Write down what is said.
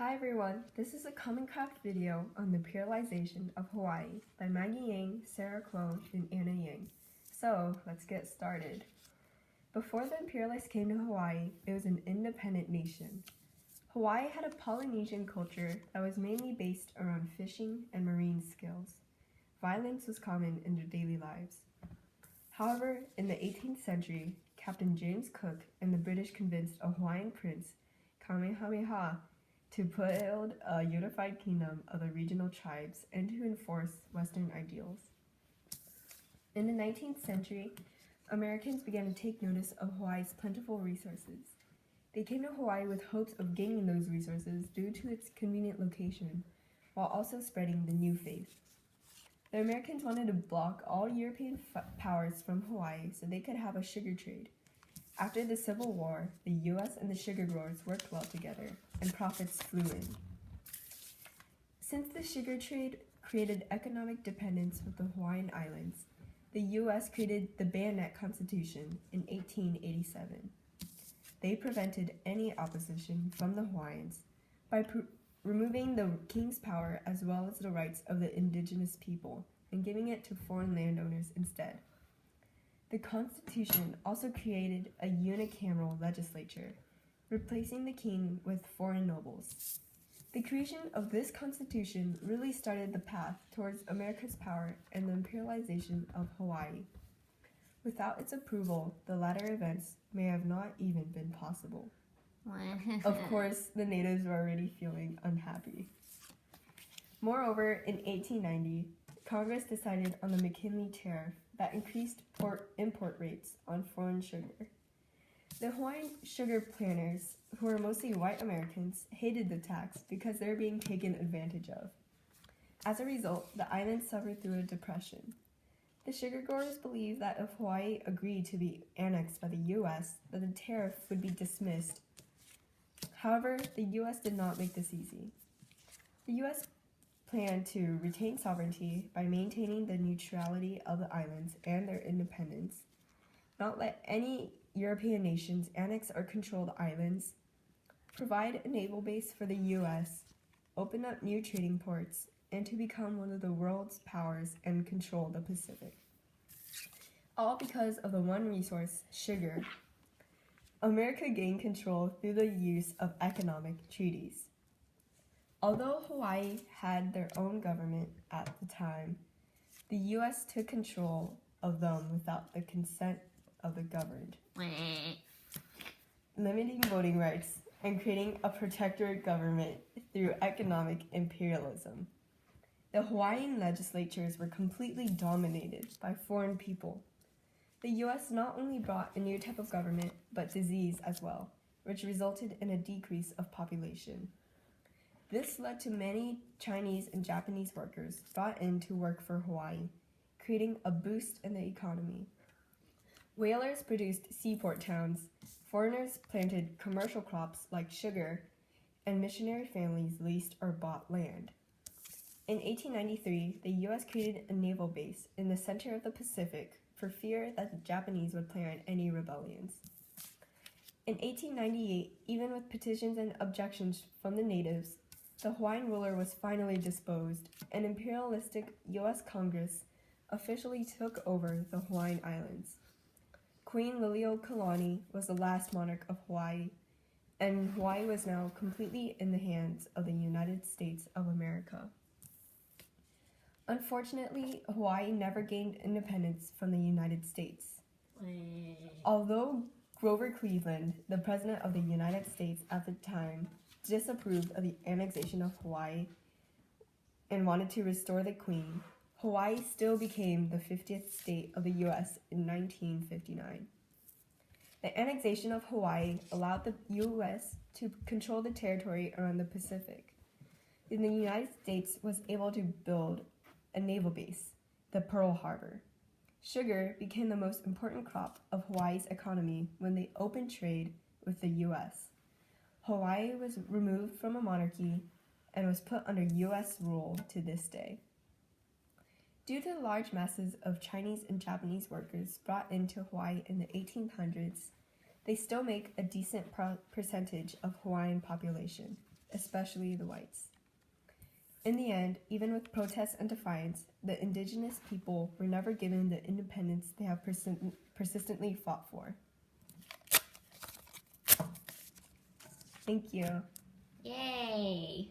Hi everyone, this is a Common Craft video on the imperialization of Hawaii by Maggie Yang, Sarah Kuo, and Anna Yang. So, let's get started. Before the imperialists came to Hawaii, it was an independent nation. Hawaii had a Polynesian culture that was mainly based around fishing and marine skills. Violence was common in their daily lives. However, in the 18th century, Captain James Cook and the British convinced a Hawaiian prince, Kamehameha, to build a unified kingdom of the regional tribes and to enforce Western ideals. In the 19th century, Americans began to take notice of Hawaii's plentiful resources. They came to Hawaii with hopes of gaining those resources due to its convenient location, while also spreading the new faith. The Americans wanted to block all European powers from Hawaii so they could have a sugar trade. After the Civil War, the U.S. and the sugar growers worked well together, and profits flew in. Since the sugar trade created economic dependence with the Hawaiian Islands, the U.S. created the Bayonet Constitution in 1887. They prevented any opposition from the Hawaiians by removing the king's power as well as the rights of the indigenous people and giving it to foreign landowners instead. The Constitution also created a unicameral legislature, replacing the king with foreign nobles. The creation of this Constitution really started the path towards America's power and the imperialization of Hawaii. Without its approval, the latter events may have not even been possible. Of course, the natives were already feeling unhappy. Moreover, in 1890, Congress decided on the McKinley Tariff that increased import rates on foreign sugar. The Hawaiian sugar planters, who were mostly white Americans, hated the tax because they were being taken advantage of. As a result, the island suffered through a depression. The sugar growers believed that if Hawaii agreed to be annexed by the U.S., that the tariff would be dismissed. However, the U.S. did not make this easy. The U.S. planned to retain sovereignty by maintaining the neutrality of the islands and their independence, not let any European nations annex or control the islands, provide a naval base for the U.S., open up new trading ports, and to become one of the world's powers and control the Pacific. All because of the one resource, sugar. America gained control through the use of economic treaties. Although Hawaii had their own government at the time, the U.S. took control of them without the consent of the governed, limiting voting rights and creating a protectorate government through economic imperialism. The Hawaiian legislatures were completely dominated by foreign people. The U.S. not only brought a new type of government, but disease as well, which resulted in a decrease of population. This led to many Chinese and Japanese workers brought in to work for Hawaii, creating a boost in the economy. Whalers produced seaport towns, foreigners planted commercial crops like sugar, and missionary families leased or bought land. In 1893, the U.S. created a naval base in the center of the Pacific for fear that the Japanese would plan any rebellions. In 1898, even with petitions and objections from the natives, the Hawaiian ruler was finally disposed, and imperialistic U.S. Congress officially took over the Hawaiian Islands. Queen Liliuokalani was the last monarch of Hawaii, and Hawaii was now completely in the hands of the United States of America. Unfortunately, Hawaii never gained independence from the United States. Although Grover Cleveland, the President of the United States at the time, disapproved of the annexation of Hawaii and wanted to restore the Queen, Hawaii still became the 50th state of the U.S. in 1959. The annexation of Hawaii allowed the U.S. to control the territory around the Pacific, and the United States was able to build a naval base, the Pearl Harbor. Sugar became the most important crop of Hawaii's economy when they opened trade with the U.S. Hawaii was removed from a monarchy and was put under U.S. rule to this day. Due to the large masses of Chinese and Japanese workers brought into Hawaii in the 1800s, they still make a decent percentage of Hawaiian population. especially the whites. In the end, even with protests and defiance, the indigenous people were never given the independence they have persistently fought for. Thank you. Yay!